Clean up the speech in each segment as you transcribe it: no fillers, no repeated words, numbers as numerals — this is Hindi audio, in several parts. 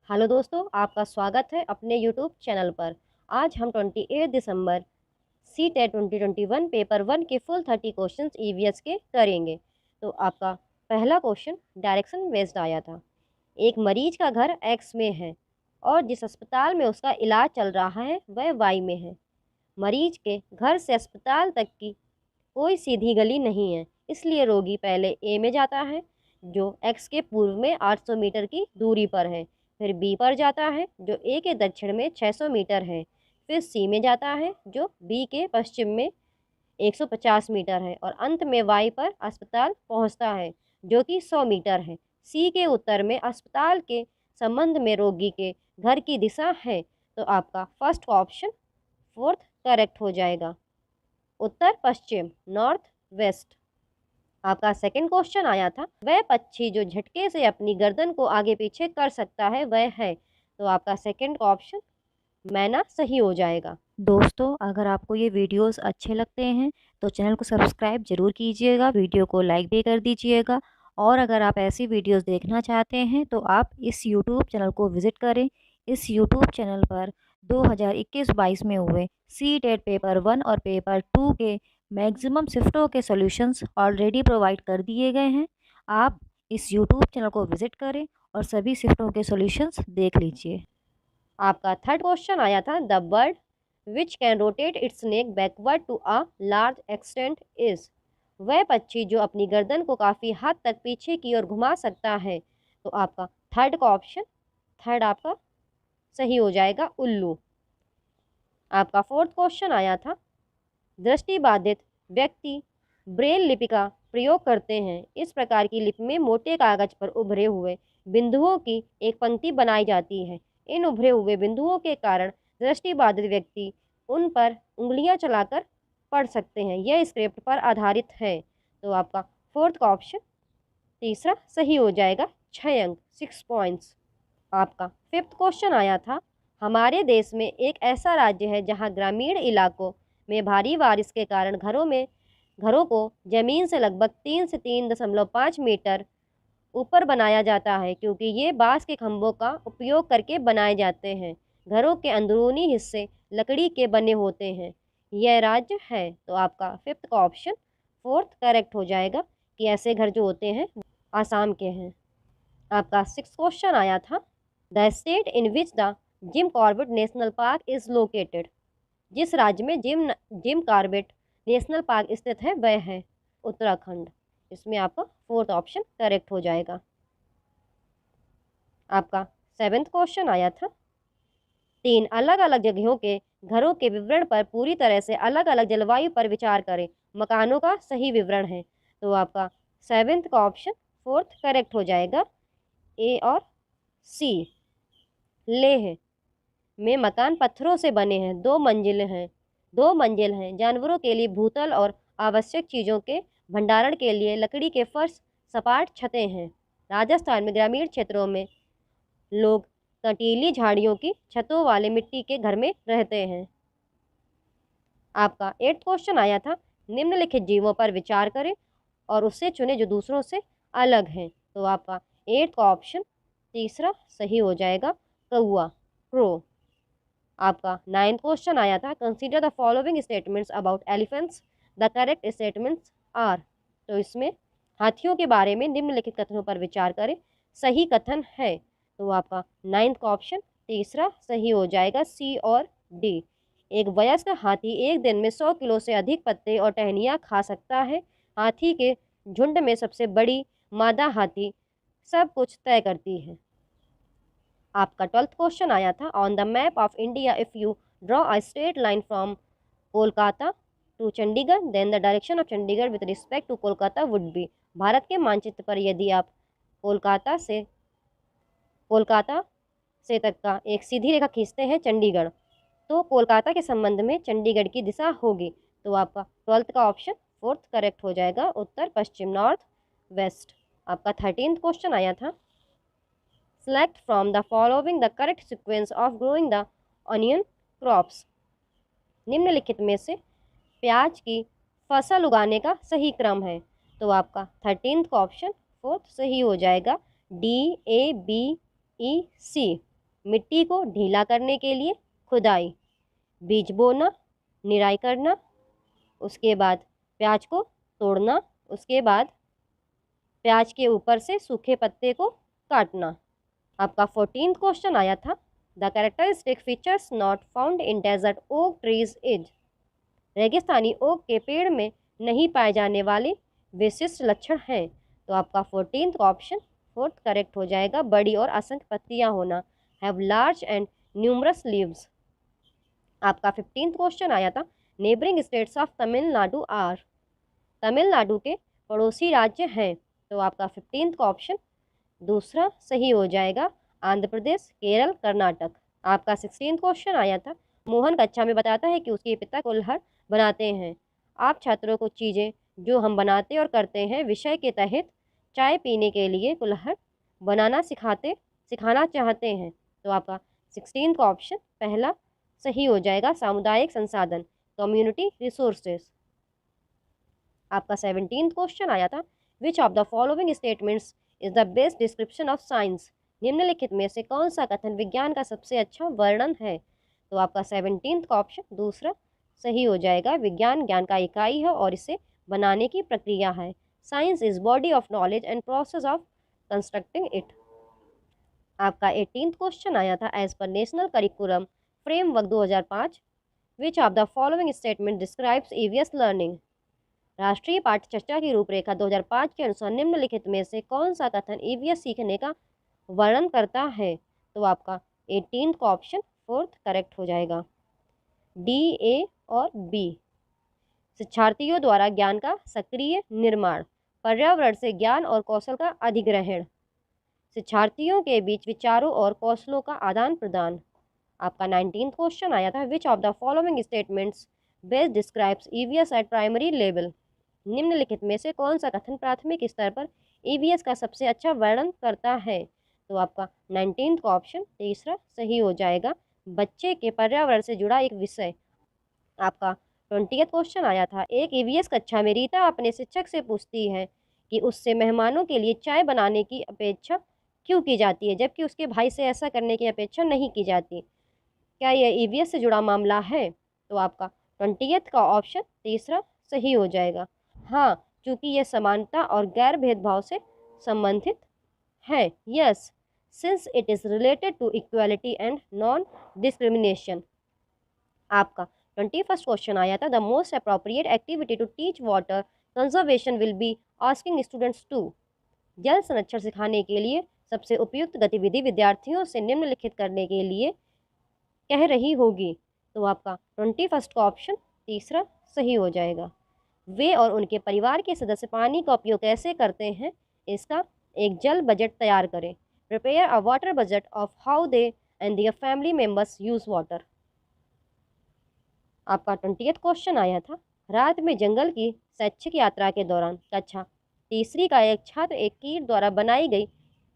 हेलो दोस्तों, आपका स्वागत है अपने यूट्यूब चैनल पर। आज हम 28 दिसंबर सी टेट 2021 पेपर 1 के फुल 30 क्वेश्चंस ईवीएस के करेंगे। तो आपका पहला क्वेश्चन डायरेक्शन बेस्ड आया था। एक मरीज का घर एक्स में है और जिस अस्पताल में उसका इलाज चल रहा है वह वाई में है। मरीज के घर से अस्पताल तक की कोई सीधी गली नहीं है, इसलिए रोगी पहले ए में जाता है जो एक्स के पूर्व में 800 मीटर की दूरी पर है। फिर बी पर जाता है जो ए के दक्षिण में 600 मीटर है। फिर सी में जाता है जो बी के पश्चिम में 150 मीटर है और अंत में वाई पर अस्पताल पहुंचता है जो कि 100 मीटर है। सी के उत्तर में अस्पताल के संबंध में रोगी के घर की दिशा है। तो आपका फर्स्ट ऑप्शन फोर्थ करेक्ट हो जाएगा, उत्तर पश्चिम, नॉर्थ वेस्ट। आपका सेकंड क्वेश्चन आया था, वह पक्षी जो झटके से अपनी गर्दन को आगे पीछे कर सकता है वह है। तो आपका सेकंड ऑप्शन मैना सही हो जाएगा। दोस्तों, अगर आपको ये वीडियोस अच्छे लगते हैं तो चैनल को सब्सक्राइब ज़रूर कीजिएगा, वीडियो को लाइक भी कर दीजिएगा। और अगर आप ऐसी वीडियोस देखना चाहते हैं तो आप इस यूट्यूब चैनल को विज़िट करें। इस यूट्यूब चैनल पर 2021-22 में हुए सी टेट पेपर 1 और पेपर 2 के मैक्सिमम शिफ्टों के सॉल्यूशंस ऑलरेडी प्रोवाइड कर दिए गए हैं। आप इस यूट्यूब चैनल को विज़िट करें और सभी शिफ्टों के सॉल्यूशंस देख लीजिए। आपका थर्ड क्वेश्चन आया था, the bird which can rotate its neck backward to a large extent is. वह पक्षी जो अपनी गर्दन को काफ़ी हद तक पीछे की ओर घुमा सकता है। तो आपका थर्ड का ऑप्शन थर्ड आपका सही हो जाएगा, उल्लू। आपका फोर्थ क्वेश्चन आया था, दृष्टिबाधित व्यक्ति ब्रेल लिपि का प्रयोग करते हैं। इस प्रकार की लिपि में मोटे कागज पर उभरे हुए बिंदुओं की एक पंक्ति बनाई जाती है। इन उभरे हुए बिंदुओं के कारण दृष्टिबाधित व्यक्ति उन पर उंगलियां चलाकर पढ़ सकते हैं। यह स्क्रिप्ट पर आधारित है। तो आपका फोर्थ का ऑप्शन तीसरा सही हो जाएगा, 6 अंक 6 पॉइंट्स। आपका फिफ्थ क्वेश्चन आया था, हमारे देश में एक ऐसा राज्य है जहां ग्रामीण इलाकों में भारी बारिश के कारण घरों को जमीन से लगभग 3 से 3.5 मीटर ऊपर बनाया जाता है, क्योंकि ये बांस के खंभों का उपयोग करके बनाए जाते हैं। घरों के अंदरूनी हिस्से लकड़ी के बने होते हैं। यह राज्य है। तो आपका फिफ्थ का ऑप्शन फोर्थ करेक्ट हो जाएगा कि ऐसे घर जो होते हैं आसाम के हैं। आपका सिक्स क्वेश्चन आया था, the state in which the Jim Corbett national park is located. जिस राज्य में जिम कॉर्बेट नेशनल पार्क स्थित है वह है उत्तराखंड। इसमें आपका फोर्थ ऑप्शन करेक्ट हो जाएगा। आपका सेवेंथ क्वेश्चन आया था, 3 अलग अलग जगहों के घरों के विवरण पर पूरी तरह से अलग अलग जलवायु पर विचार करें, मकानों का सही विवरण है। तो आपका सेवेंथ का ऑप्शन फोर्थ करेक्ट हो जाएगा, ए और सी। लेह में मकान पत्थरों से बने हैं, 2 मंजिल हैं। जानवरों के लिए भूतल और आवश्यक चीज़ों के भंडारण के लिए लकड़ी के फर्श, सपाट छतें हैं। राजस्थान में ग्रामीण क्षेत्रों में लोग कंटीली झाड़ियों की छतों वाले मिट्टी के घर में रहते हैं। आपका एट्थ क्वेश्चन आया था, निम्नलिखित जीवों पर विचार करें और उससे चुने जो दूसरों से अलग हैं। तो आपका एट्थ का ऑप्शन तीसरा सही हो जाएगा, कौआ, क्रो। आपका नाइन्थ क्वेश्चन आया था, consider the following statements about elephants, the correct statements are. तो इसमें हाथियों के बारे में निम्नलिखित कथनों पर विचार करें, सही कथन है। तो आपका नाइन्थ का ऑप्शन तीसरा सही हो जाएगा, सी और डी। एक वयस्क हाथी एक दिन में 100 किलो से अधिक पत्ते और टहनियाँ खा सकता है। हाथी के झुंड में सबसे बड़ी मादा हाथी सब कुछ तय करती है। आपका 12th क्वेश्चन आया था, on the map of India if you draw a straight line from Kolkata to Chandigarh then the direction of Chandigarh with respect to Kolkata would be. Bharat के मानचित्र पर यदि आप कोलकाता से तक का एक सीधी रेखा खींचते हैं चंडीगढ़, तो कोलकाता के संबंध में चंडीगढ़ की दिशा होगी। तो आपका 12th का ऑप्शन फोर्थ करेक्ट हो जाएगा, उत्तर पश्चिम, नॉर्थ वेस्ट। आपका 13th क्वेश्चन आया था, select from the following the correct sequence of growing the onion crops. निम्नलिखित में से प्याज की फसल उगाने का सही क्रम है। तो आपका 13th का ऑप्शन फोर्थ सही हो जाएगा, डी, ए, बी, ई, सी। मिट्टी को ढीला करने के लिए खुदाई, बीज बोना, निराई करना, उसके बाद प्याज को तोड़ना, उसके बाद प्याज के ऊपर से सूखे पत्ते को काटना। आपका 14th क्वेश्चन आया था, the characteristic features not found in desert oak trees is. रेगिस्तानी ओक के पेड़ में नहीं पाए जाने वाले विशिष्ट लक्षण हैं। तो आपका 14th ऑप्शन 4th करेक्ट हो जाएगा, बड़ी और असंख्य पत्तियां होना, have large and numerous leaves. आपका 15th क्वेश्चन आया था, neighbouring states of Tamil Nadu are. Tamil Nadu के पड़ोसी राज्य हैं। तो आपका 15th ऑप्शन दूसरा सही हो जाएगा, आंध्र प्रदेश, केरल, कर्नाटक। आपका 16th क्वेश्चन आया था, मोहन कक्षा में बताता है कि उसके पिता कुल्हड़ बनाते हैं। आप छात्रों को चीज़ें जो हम बनाते और करते हैं विषय के तहत चाय पीने के लिए कुल्हड़ बनाना सिखाना चाहते हैं। तो आपका 16th ऑप्शन पहला सही हो जाएगा, सामुदायिक संसाधन, कम्युनिटी रिसोर्सेज। आपका 17th क्वेश्चन आया था, which of the following statements is the best description of science. निम्नलिखित में से कौन सा कथन विज्ञान का सबसे अच्छा वर्णन है। तो आपका 17th ऑप्शन दूसरा सही हो जाएगा, विज्ञान ज्ञान का इकाई है और इसे बनाने की प्रक्रिया है। Science is body of knowledge and process of constructing it. आपका 18th क्वेश्चन आया था, as per national curriculum framework 2005 which of the following statement describes EVS learning. राष्ट्रीय पाठ्य चर्चा की रूपरेखा 2005 के अनुसार निम्नलिखित में से कौन सा कथन ईवीएस सीखने का वर्णन करता है। तो आपका 18th ऑप्शन 4th करेक्ट हो जाएगा, डी, ए और बी। शिक्षार्थियों द्वारा ज्ञान का सक्रिय निर्माण, पर्यावरण से ज्ञान और कौशल का अधिग्रहण, शिक्षार्थियों के बीच विचारों और कौशलों का आदान प्रदान। आपका 19th क्वेश्चन आया था, which of the following statements best describes EVS eight primary level. निम्नलिखित में से कौन सा कथन प्राथमिक स्तर पर ईवीएस का सबसे अच्छा वर्णन करता है। तो आपका 19th ऑप्शन तीसरा सही हो जाएगा, बच्चे के पर्यावरण से जुड़ा एक विषय। आपका 20th क्वेश्चन आया था, एक ईवीएस कक्षा में रीता अपने शिक्षक से पूछती है कि उससे मेहमानों के लिए चाय बनाने की अपेक्षा क्यों की जाती है, जबकि उसके भाई से ऐसा करने की अपेक्षा नहीं की जाती। क्या यह ईवीएस से जुड़ा मामला है। तो आपका 20th का ऑप्शन तीसरा सही हो जाएगा, हाँ, क्योंकि यह समानता और गैर भेदभाव से संबंधित है। Yes, since it is related to equality and non discrimination. आपका 21st क्वेश्चन आया था, the most appropriate activity to teach water conservation will be asking students to. जल संरक्षण सिखाने के लिए सबसे उपयुक्त गतिविधि विद्यार्थियों से निम्नलिखित करने के लिए कह रही होगी। तो आपका 21st का ऑप्शन तीसरा सही हो जाएगा, वे और उनके परिवार के सदस्य पानी का उपयोग कैसे करते हैं, इसका एक जल बजट तैयार करें। Prepare a water budget of how they and their family members use water. आपका 20th क्वेश्चन आया था, रात में जंगल की शैक्षिक यात्रा के दौरान कक्षा तीसरी का एक छात्र एक कीट द्वारा बनाई गई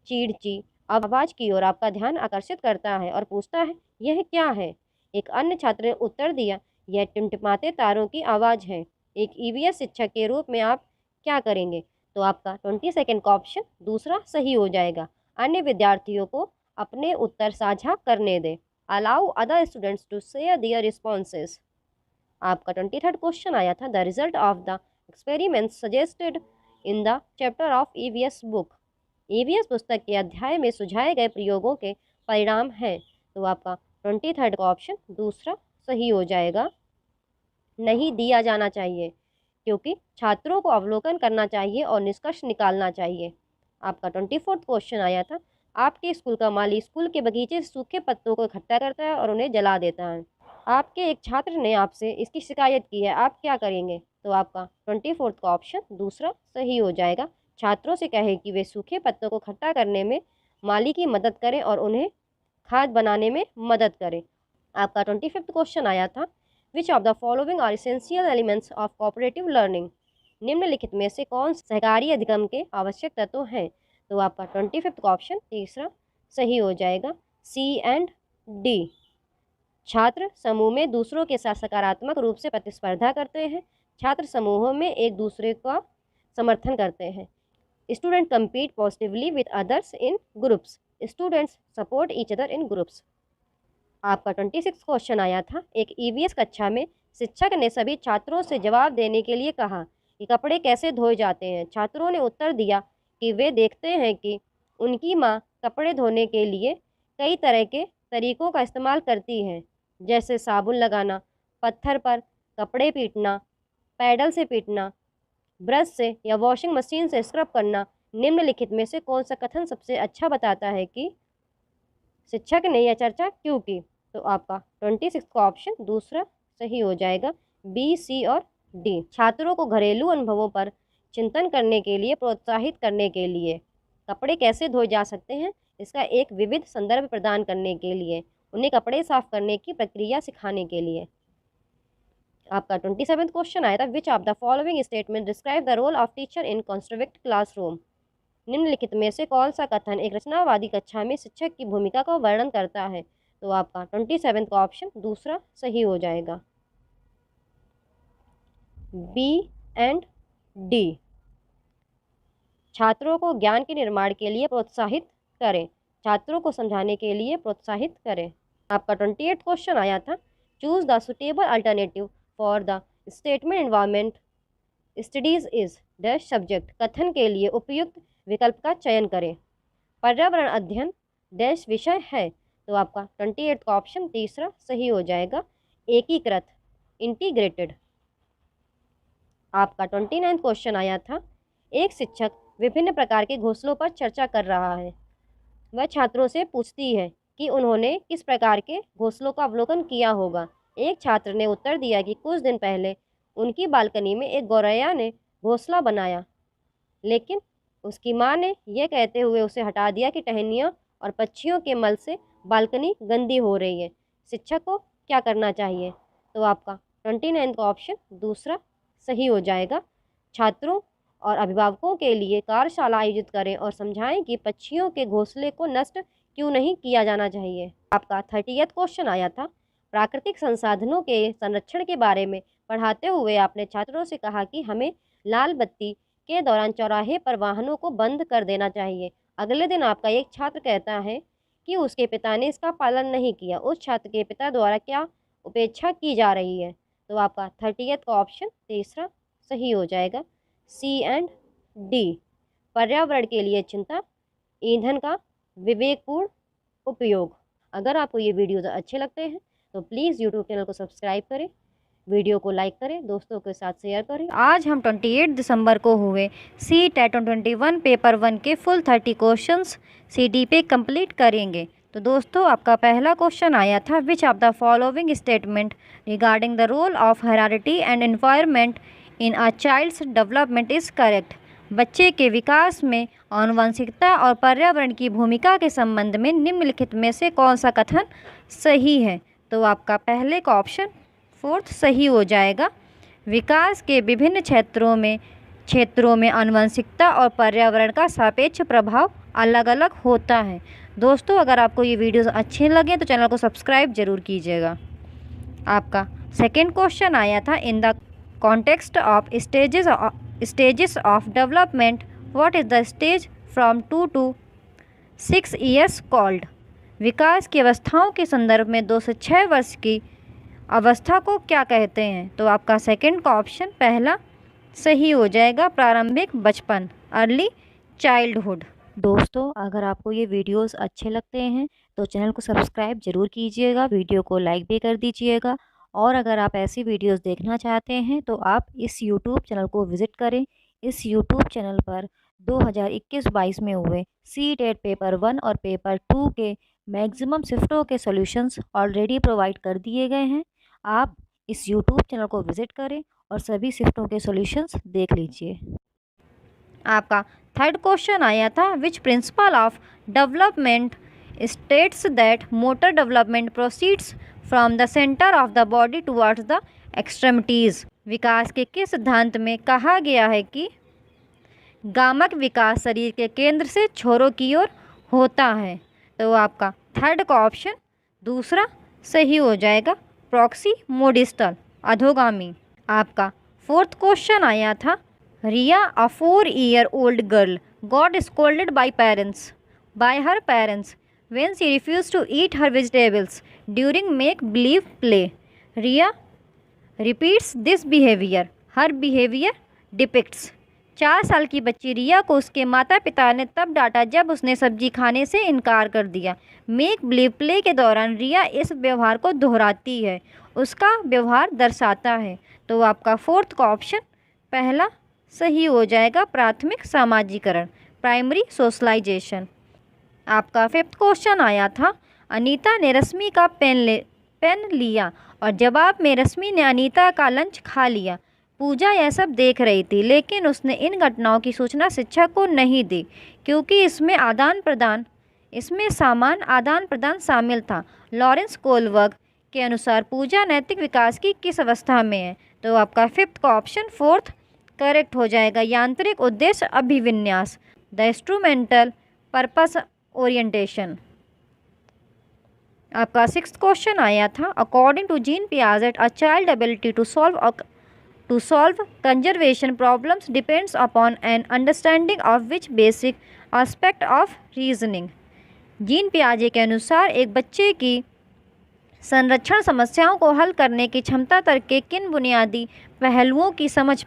चीड़ आवाज़ की ओर आपका ध्यान आकर्षित करता है और पूछता है, यह क्या है। एक अन्य छात्र ने उत्तर दिया, यह टिमटिमाते तारों की आवाज़ है। एक ईवीएस शिक्षक के रूप में आप क्या करेंगे। तो आपका 22nd का ऑप्शन दूसरा सही हो जाएगा, अन्य विद्यार्थियों को अपने उत्तर साझा करने दें। Allow other students to share their responses. आपका 23rd क्वेश्चन आया था, the result of the experiments suggested in the chapter of EVS book. EVS पुस्तक के अध्याय में सुझाए गए प्रयोगों के परिणाम हैं। तो आपका 23rd का ऑप्शन दूसरा सही हो जाएगा, नहीं दिया जाना चाहिए, क्योंकि छात्रों को अवलोकन करना चाहिए और निष्कर्ष निकालना चाहिए। आपका 24th क्वेश्चन आया था, आपके स्कूल का माली स्कूल के बगीचे से सूखे पत्तों को इकट्ठा करता है और उन्हें जला देता है। आपके एक छात्र ने आपसे इसकी शिकायत की है, आप क्या करेंगे। तो आपका 24th का ऑप्शन दूसरा सही हो जाएगा, छात्रों से कहें कि वे सूखे पत्तों को इकट्ठा करने में माली की मदद करें और उन्हें खाद बनाने में मदद करें। आपका 25th क्वेश्चन आया था, which of the following are essential elements of cooperative learning. निम्नलिखित में से कौन सहकारी अधिगम के आवश्यक तत्व हैं। तो आपका 25th का ऑप्शन तीसरा सही हो जाएगा, सी एंड डी। छात्र समूह में दूसरों के साथ सकारात्मक रूप से प्रतिस्पर्धा करते हैं। छात्र समूहों में एक दूसरे का समर्थन करते हैं। Student compete positively with others in groups. Students support each other in groups. आपका 26 क्वेश्चन आया था, एक ईवीएस कक्षा में शिक्षक ने सभी छात्रों से जवाब देने के लिए कहा कि कपड़े कैसे धोए जाते हैं। छात्रों ने उत्तर दिया कि वे देखते हैं कि उनकी माँ कपड़े धोने के लिए कई तरह के तरीकों का इस्तेमाल करती है, जैसे साबुन लगाना, पत्थर पर कपड़े पीटना, पैडल से पीटना, ब्रश से या वॉशिंग मशीन से स्क्रब करना। निम्नलिखित में से कौन सा कथन सबसे अच्छा बताता है कि शिक्षक ने यह चर्चा क्यों की? तो आपका 26 का ऑप्शन दूसरा सही हो जाएगा, बी, सी और डी। छात्रों को घरेलू अनुभवों पर चिंतन करने के लिए प्रोत्साहित करने के लिए, कपड़े कैसे धोए जा सकते हैं इसका एक विविध संदर्भ प्रदान करने के लिए, उन्हें कपड़े साफ करने की प्रक्रिया सिखाने के लिए। आपका 27 क्वेश्चन आया था, which of the following statement describe the role of teacher in construct classroom. निम्नलिखित में से कौन सा कथन एक रचनावादी कक्षा में शिक्षक की भूमिका का वर्णन करता है? तो आपका 27 का ऑप्शन दूसरा सही हो जाएगा, बी एंड डी। छात्रों को ज्ञान के निर्माण के लिए प्रोत्साहित करें, छात्रों को समझाने के लिए प्रोत्साहित करें। आपका 28 क्वेश्चन आया था, choose the suitable alternative for the statement environment studies is dash subject. कथन के लिए उपयुक्त विकल्प का चयन करें। पर्यावरण अध्ययन डैश विषय है। तो आपका 28 का ऑप्शन तीसरा सही हो जाएगा, एकीकृत, इंटीग्रेटेड। आपका 29 क्वेश्चन आया था, एक शिक्षक विभिन्न प्रकार के घोंसलों पर चर्चा कर रहा है। वह छात्रों से पूछती है कि उन्होंने किस प्रकार के घोंसलों का अवलोकन किया होगा। एक छात्र ने उत्तर दिया कि कुछ दिन पहले उनकी बालकनी में एक गौरैया ने घोंसला बनाया, लेकिन उसकी माँ ने यह कहते हुए उसे हटा दिया कि टहनियों और पक्षियों के मल से बालकनी गंदी हो रही है। शिक्षक को क्या करना चाहिए? तो आपका 29 का ऑप्शन दूसरा सही हो जाएगा, छात्रों और अभिभावकों के लिए कार्यशाला आयोजित करें और समझाएं कि पक्षियों के घोंसले को नष्ट क्यों नहीं किया जाना चाहिए। आपका 30 क्वेश्चन आया था, प्राकृतिक संसाधनों के संरक्षण के बारे में पढ़ाते हुए आपने छात्रों से कहा कि हमें लाल बत्ती के दौरान चौराहे पर वाहनों को बंद कर देना चाहिए। अगले दिन आपका एक छात्र कहता है कि उसके पिता ने इसका पालन नहीं किया। उस छात्र के पिता द्वारा क्या उपेक्षा की जा रही है? तो आपका 30 का ऑप्शन तीसरा सही हो जाएगा, सी एंड डी। पर्यावरण के लिए चिंता, ईंधन का विवेकपूर्ण उपयोग। अगर आपको ये वीडियोज़ अच्छे लगते हैं तो प्लीज़ यूट्यूब चैनल को सब्सक्राइब करें, वीडियो को लाइक करें, दोस्तों के साथ शेयर करें। आज हम 28 दिसंबर को हुए सी टेट 21 पेपर 1 के फुल 30 क्वेश्चंस CD पे कंप्लीट करेंगे। तो दोस्तों, आपका पहला क्वेश्चन आया था, which of the following statement regarding the role of heredity and environment in a child's development is correct. बच्चे के विकास में आनुवंशिकता और पर्यावरण की भूमिका के संबंध में निम्नलिखित में से कौन सा कथन सही है? तो आपका पहले का ऑप्शन फोर्थ सही हो जाएगा, विकास के विभिन्न क्षेत्रों में आनुवंशिकता और पर्यावरण का सापेक्ष प्रभाव अलग अलग होता है। दोस्तों, अगर आपको ये वीडियोस अच्छे लगे तो चैनल को सब्सक्राइब जरूर कीजिएगा। आपका सेकंड क्वेश्चन आया था, in the context of stages of development what is the stage from 2 to 6 years called. विकास की अवस्थाओं के संदर्भ में 2 से 6 वर्ष की अवस्था को क्या कहते हैं? तो आपका सेकंड का ऑप्शन पहला सही हो जाएगा, प्रारंभिक बचपन, अर्ली चाइल्डहुड। दोस्तों, अगर आपको ये वीडियोस अच्छे लगते हैं तो चैनल को सब्सक्राइब जरूर कीजिएगा, वीडियो को लाइक भी कर दीजिएगा। और अगर आप ऐसी वीडियोस देखना चाहते हैं तो आप इस YouTube चैनल को विज़िट करें। इस YouTube चैनल पर 2021-22 में हुए सी टेट पेपर 1 और पेपर 2 के मैक्सिमम शिफ्टों के सॉल्यूशंस ऑलरेडी प्रोवाइड कर दिए गए हैं। आप इस YouTube चैनल को विज़िट करें और सभी शिफ्टों के सॉल्यूशंस देख लीजिए। आपका थर्ड क्वेश्चन आया था, which principle of development states that motor development proceeds from the centre of the body towards the extremities. विकास के किस सिद्धांत में कहा गया है कि गामक विकास शरीर के केंद्र से छोरों की ओर होता है? तो आपका थर्ड का ऑप्शन दूसरा सही हो जाएगा, प्रॉक्सीमोडिस्टल, अधोगामी। आपका फोर्थ क्वेश्चन आया था, रिया अ 4-year-old girl got scolded bye parents by her parents when she refused to eat her vegetables during make-believe play. Ria repeats this behavior. Her behavior depicts. 4 साल की बच्ची रिया को उसके माता पिता ने तब डांटा जब उसने सब्जी खाने से इनकार कर दिया। मेक बिलीव प्ले के दौरान रिया इस व्यवहार को दोहराती है, उसका व्यवहार दर्शाता है। तो आपका फोर्थ का ऑप्शन पहला सही हो जाएगा, प्राथमिक सामाजिकरण, प्राइमरी सोशलाइजेशन। आपका फिफ्थ क्वेश्चन आया था, अनीता ने रश्मि का पेन लिया और जवाब में रश्मि ने अनीता का लंच खा लिया। पूजा यह सब देख रही थी, लेकिन उसने इन घटनाओं की सूचना शिक्षक को नहीं दी क्योंकि इसमें सामान आदान प्रदान शामिल था। लॉरेंस कोलवर्ग के अनुसार पूजा नैतिक विकास की किस अवस्था में है? तो आपका फिफ्थ का ऑप्शन फोर्थ करेक्ट हो जाएगा, यांत्रिक उद्देश्य अभिविन्यास, द इंस्ट्रूमेंटल पर्पस ओरिएंटेशन। आपका सिक्स्थ क्वेश्चन आया था, according to Jean Piaget a child ability to solve conservation problems depends upon an understanding of which basic aspect of reasoning. Jean पियाजे के अनुसार एक बच्चे की संरक्षण समस्याओं को हल करने की क्षमता तर्क के किन बुनियादी पहलुओं की समझ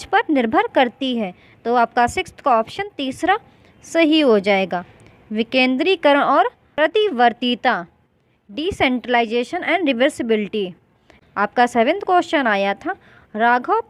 पर निर्भर करती है? तो आपका सिक्स्थ का ऑप्शन तीसरा सही हो जाएगा, विकेंद्रीकरण और प्रतिवर्तीता, डिसेंट्रलाइजेशन एंड रिवर्सिबिलिटी। आपका सेवेंथ क्वेश्चन आया था, Raghav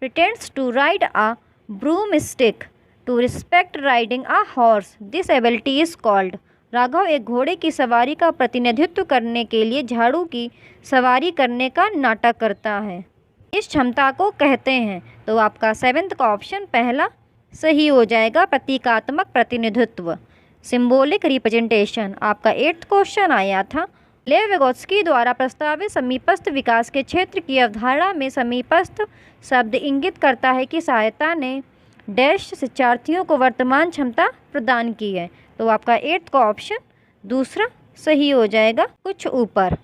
pretends to ride a broomstick to respect riding a horse. This ability is called. Raghav एक घोड़े की सवारी का प्रतिनिधित्व करने के लिए झाड़ू की सवारी करने का नाटक करता है, इस क्षमता को कहते हैं। तो आपका सेवेंथ का ऑप्शन पहला सही हो जाएगा, प्रतीकात्मक प्रतिनिधित्व, सिंबॉलिक रिप्रेजेंटेशन। आपका एट्थ क्वेश्चन आया था, लेव विगोत्स्की द्वारा प्रस्तावित समीपस्थ विकास के क्षेत्र की अवधारणा में समीपस्थ शब्द इंगित करता है कि सहायता ने डैश शिक्षार्थियों को वर्तमान क्षमता प्रदान की है। तो आपका एट्थ का ऑप्शन दूसरा सही हो जाएगा, कुछ ऊपर।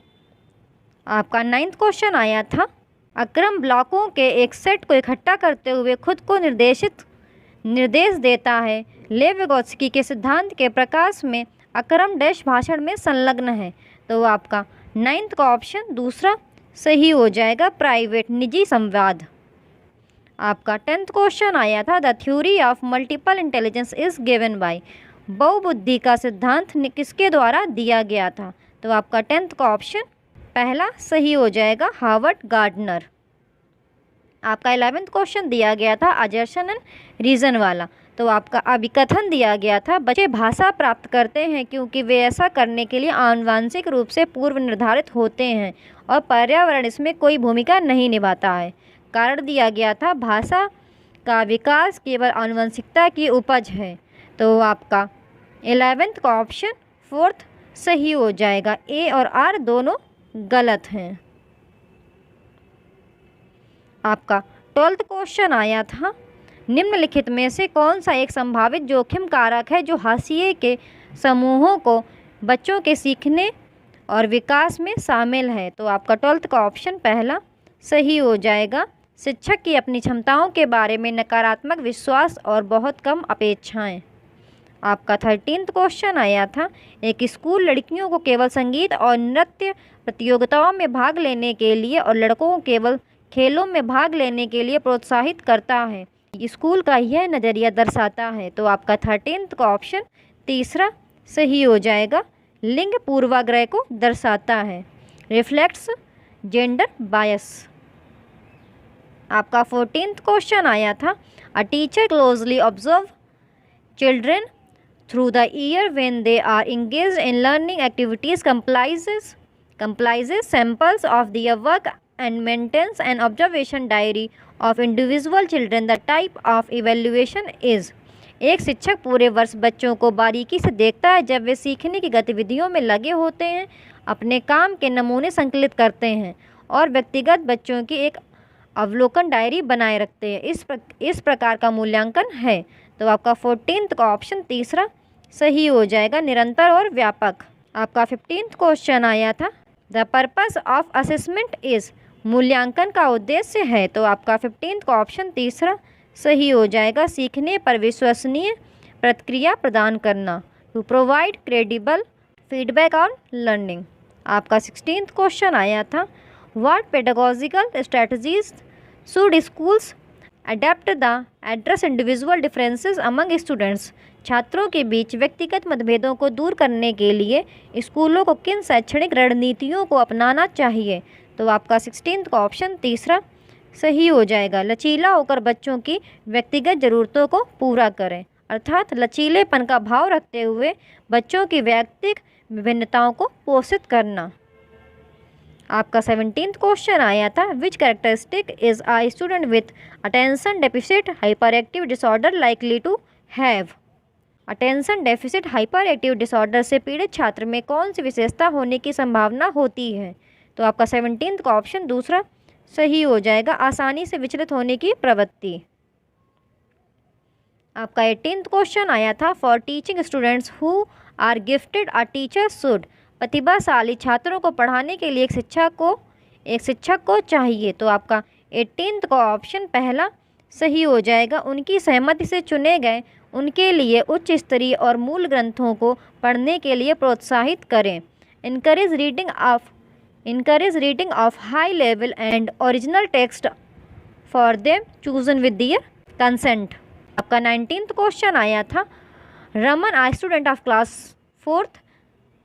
आपका नाइन्थ क्वेश्चन आया था, अक्रम ब्लॉकों के एक सेट को इकट्ठा करते हुए खुद को निर्देश देता है। लेव विगोत्स्की के सिद्धांत के प्रकाश में अक्रम डैश भाषण में संलग्न है। तो आपका नाइन्थ का ऑप्शन दूसरा सही हो जाएगा, प्राइवेट, निजी संवाद। आपका टेंथ क्वेश्चन आया था, the theory of multiple intelligence is given by. बहुबुद्धि का सिद्धांत किसके द्वारा दिया गया था? तो आपका टेंथ का ऑप्शन पहला सही हो जाएगा, हार्वर्ड गार्डनर। आपका 11th क्वेश्चन दिया गया था अजर्शन एंड रीजन वाला। तो आपका अभिकथन दिया गया था, बच्चे भाषा प्राप्त करते हैं क्योंकि वे ऐसा करने के लिए आनुवंशिक रूप से पूर्व निर्धारित होते हैं और पर्यावरण इसमें कोई भूमिका नहीं निभाता है। कारण दिया गया था, भाषा का विकास केवल आनुवंशिकता की उपज है। तो आपका 11th का ऑप्शन फोर्थ सही हो जाएगा, ए और आर दोनों गलत हैं। आपका 12th क्वेश्चन आया था, निम्नलिखित में से कौन सा एक संभावित जोखिम कारक है जो हाशिए के समूहों को बच्चों के सीखने और विकास में शामिल है? तो आपका 12th का ऑप्शन पहला सही हो जाएगा, शिक्षक की अपनी क्षमताओं के बारे में नकारात्मक विश्वास और बहुत कम अपेक्षाएं। आपका 13th क्वेश्चन आया था, एक स्कूल लड़कियों को केवल संगीत और नृत्य प्रतियोगिताओं में भाग लेने के लिए और लड़कों को केवल खेलों में भाग लेने के लिए प्रोत्साहित करता है, स्कूल का यह नज़रिया दर्शाता है। तो आपका 13th का ऑप्शन तीसरा सही हो जाएगा, लिंग पूर्वाग्रह को दर्शाता है, रिफ्लेक्ट्स जेंडर बायस। आपका 14th क्वेश्चन आया था, a teacher closely observe children through the year when they are engaged in learning activities comprises samples of their work and maintains an observation diary of individual children. The type of evaluation is। एक शिक्षक पूरे वर्ष बच्चों को बारीकी से देखता है जब वे सीखने की गतिविधियों में लगे होते हैं, अपने काम के नमूने संकलित करते हैं और व्यक्तिगत बच्चों की एक अवलोकन डायरी बनाए रखते हैं। इस प्रकार का मूल्यांकन है। तो आपका 14th का ऑप्शन तीसरा सही हो जाएगा, निरंतर और व्यापक। आपका 15th क्वेश्चन आया था, the purpose of assessment is. मूल्यांकन का उद्देश्य है। तो आपका 15th का ऑप्शन तीसरा सही हो जाएगा, सीखने पर विश्वसनीय प्रतिक्रिया प्रदान करना, to provide credible feedback on learning. आपका 16th क्वेश्चन आया था, what pedagogical strategies should schools adapt the address individual differences among students. छात्रों के बीच व्यक्तिगत मतभेदों को दूर करने के लिए स्कूलों को किन शैक्षणिक रणनीतियों को अपनाना चाहिए? तो आपका 16th का ऑप्शन तीसरा सही हो जाएगा, लचीला होकर बच्चों की व्यक्तिगत ज़रूरतों को पूरा करें, अर्थात लचीलेपन का भाव रखते हुए बच्चों की व्यक्तिगत विभिन्नताओं को पोषित करना। आपका 17th क्वेश्चन आया था, which characteristic is a student with attention deficit hyper active disorder likely to have. Attention deficit hyper active disorder से पीड़ित छात्र में कौन सी विशेषता होने की संभावना होती है? तो आपका 17th का ऑप्शन दूसरा सही हो जाएगा, आसानी से विचलित होने की प्रवृत्ति। आपका 18th क्वेश्चन आया था, for teaching students who are gifted a teacher should. प्रतिभाशाली छात्रों को पढ़ाने के लिए एक शिक्षक को चाहिए। तो आपका 18th का ऑप्शन पहला सही हो जाएगा, उनकी सहमति से चुने गए उनके लिए उच्च स्तरीय और मूल ग्रंथों को पढ़ने के लिए प्रोत्साहित करें। Encourage reading of high level and original text for them chosen with their consent. आपका 19th क्वेश्चन आया था, Raman a student of class 4th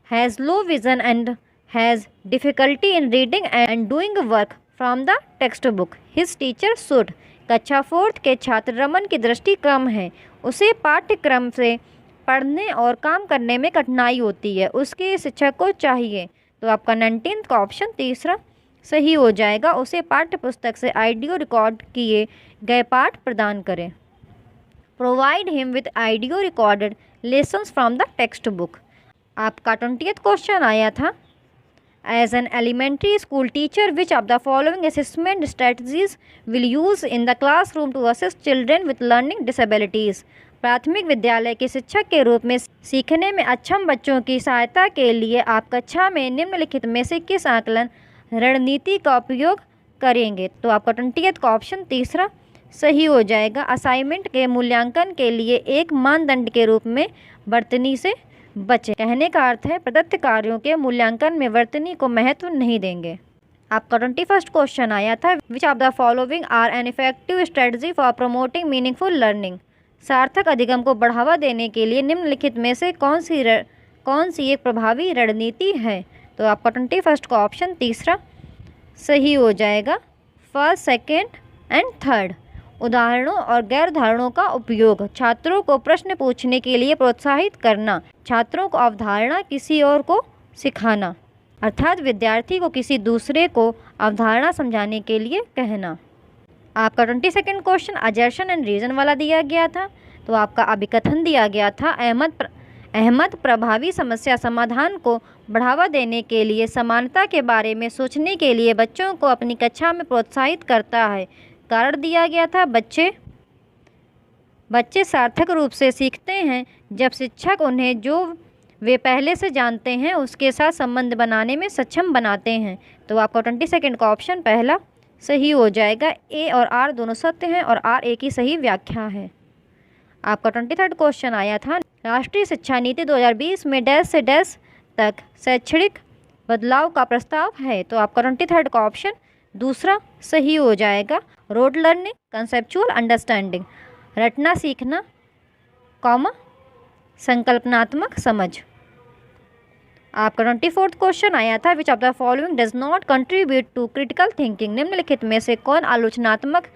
has low vision and has difficulty in reading and doing work from the text book. His teacher should. कक्षा 4th के छात्र रमन की दृष्टि कम है, उसे पाठ्यक्रम से पढ़ने और काम करने में कठिनाई होती है, उसके शिक्षक को चाहिए। तो आपका 19th का ऑप्शन तीसरा सही हो जाएगा, उसे पाठ्य पुस्तक से ऑडियो रिकॉर्ड किए गए पाठ प्रदान करें। Provide him with audio recorded lessons from the text book. आपका 20th क्वेश्चन आया था, as an elementary school teacher which of the following assessment strategies will use in the classroom to assist children with learning disabilities. प्राथमिक विद्यालय के शिक्षक के रूप में सीखने में अक्षम बच्चों की सहायता के लिए आप कक्षा में निम्नलिखित में से किस आकलन रणनीति का उपयोग करेंगे? तो आपका 20th का ऑप्शन तीसरा सही हो जाएगा, असाइनमेंट के मूल्यांकन के लिए एक मानदंड के रूप में वर्तनी से बचें। कहने का अर्थ है प्रदत्त कार्यों के मूल्यांकन में वर्तनी को महत्व नहीं देंगे। आपका 21st क्वेश्चन आया था, which of the following are an effective strategy for promoting meaningful learning. सार्थक अधिगम को बढ़ावा देने के लिए निम्नलिखित में से कौन सी एक प्रभावी रणनीति है? तो आपका 21st का ऑप्शन तीसरा सही हो जाएगा, फर्स्ट, सेकेंड एंड थर्ड। उदाहरणों और गैर उदाहरणों का उपयोग, छात्रों को प्रश्न पूछने के लिए प्रोत्साहित करना, छात्रों को अवधारणा किसी और को सिखाना, अर्थात विद्यार्थी को किसी दूसरे को अवधारणा समझाने के लिए कहना। आपका 22nd क्वेश्चन अजर्शन एंड रीजन वाला दिया गया था। तो आपका अभिकथन दिया गया था, अहमद प्रभावी समस्या समाधान को बढ़ावा देने के लिए समानता के बारे में सोचने के लिए बच्चों को अपनी कक्षा में प्रोत्साहित करता है। कारण दिया गया था, बच्चे सार्थक रूप से सीखते हैं जब शिक्षक उन्हें जो वे पहले से जानते हैं उसके साथ संबंध बनाने में सक्षम बनाते हैं। तो आपका 22nd का ऑप्शन पहला सही हो जाएगा, ए और आर दोनों सत्य हैं और आर ए की सही व्याख्या है। आपका 23rd क्वेश्चन आया था, राष्ट्रीय शिक्षा नीति 2020 में डैश से डैश तक शैक्षणिक बदलाव का प्रस्ताव है। तो आपका 23rd का ऑप्शन दूसरा सही हो जाएगा, रोड लर्निंग, कंसेप्चुअल अंडरस्टैंडिंग, रटना सीखना, संकल्पनात्मक समझ। आपका 24th क्वेश्चन आया था, which of the following does not contribute to critical thinking. निम्नलिखित में से कौन आलोचनात्मक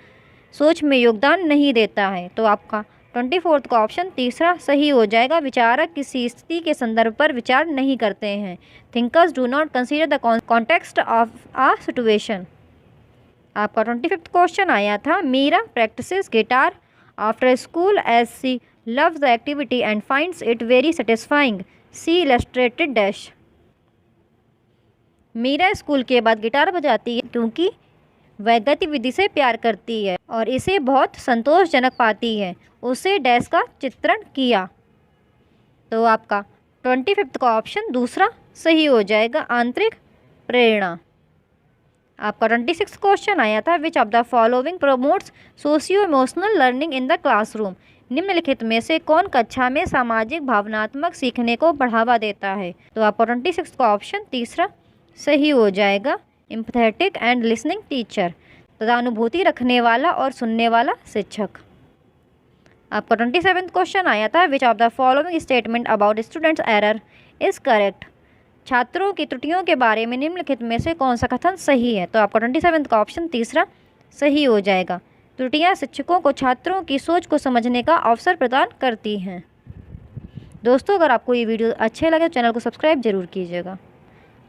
सोच में योगदान नहीं देता है? तो आपका 24th का ऑप्शन तीसरा सही हो जाएगा, विचारक किसी स्थिति के संदर्भ पर विचार नहीं करते हैं। Thinkers do not consider the context of a situation. आपका 25th क्वेश्चन आया था, Meera practises guitar after school as she loves the activity and finds it very satisfying, she illustrated dash. Meera school के बाद गिटार बजाती है क्योंकि वह गतिविधि से प्यार करती है और इसे बहुत संतोषजनक पाती है, उसे डैश का चित्रण किया। तो आपका 25th का ऑप्शन दूसरा सही हो जाएगा, आंतरिक प्रेरणा। आपका 26th क्वेश्चन आया था, which of the following promotes socio emotional learning in the classroom. निम्नलिखित में से कौन कक्षा में सामाजिक भावनात्मक सीखने को बढ़ावा देता है? तो आपका 26 का ऑप्शन तीसरा सही हो जाएगा, एम्पैथेटिक एंड लिसनिंग टीचर, तदानुभूति रखने वाला और सुनने वाला शिक्षक। आपका 27 क्वेश्चन आया था, which of the following statement about students error is correct? छात्रों की त्रुटियों के बारे में निम्नलिखित में से कौन सा कथन सही है? तो आपका 27 का ऑप्शन तीसरा सही हो जाएगा, त्रुटियां शिक्षकों को छात्रों की सोच को समझने का अवसर प्रदान करती हैं। दोस्तों, अगर आपको ये वीडियो अच्छे लगे तो चैनल को सब्सक्राइब जरूर कीजिएगा।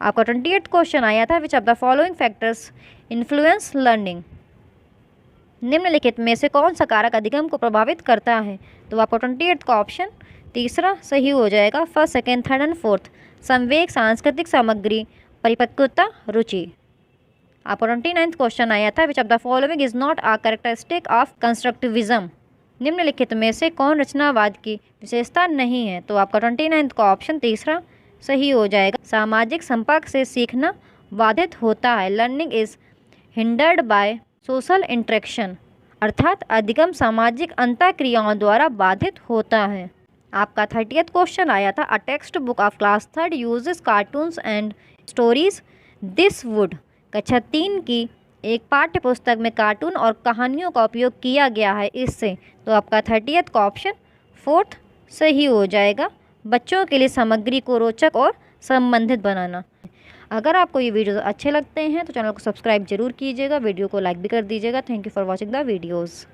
आपका 28 क्वेश्चन आया था, which of the following factors influence learning? निम्नलिखित में से कौन सा कारक अधिगम को प्रभावित करता है? तो आपको 28 का ऑप्शन तीसरा सही हो जाएगा, first, second, third and fourth. संवेग, सांस्कृतिक सामग्री, परिपक्वता, रुचि। आपको 29 क्वेश्चन आया था, which of the following is not a characteristic of constructivism? निम्नलिखित में से कौन रचनावाद की विशेषता नहीं है? तो आपका 29 का ऑप्शन तीसरा सही हो जाएगा, सामाजिक संपर्क से सीखना बाधित होता है। Learning is hindered by social interaction, अर्थात अधिगम सामाजिक अंतःक्रियाओं द्वारा बाधित होता है। आपका 30th क्वेश्चन आया था, a text book of class 3 uses cartoons and stories this would? कक्षा 3 की एक पाठ्य पुस्तक में कार्टून और कहानियों का उपयोग किया गया है, इससे। तो आपका 30th का ऑप्शन फोर्थ सही हो जाएगा, बच्चों के लिए सामग्री को रोचक और संबंधित बनाना। अगर आपको ये वीडियो अच्छे लगते हैं तो चैनल को सब्सक्राइब जरूर कीजिएगा, वीडियो को लाइक भी कर दीजिएगा। Thank you for watching the videos.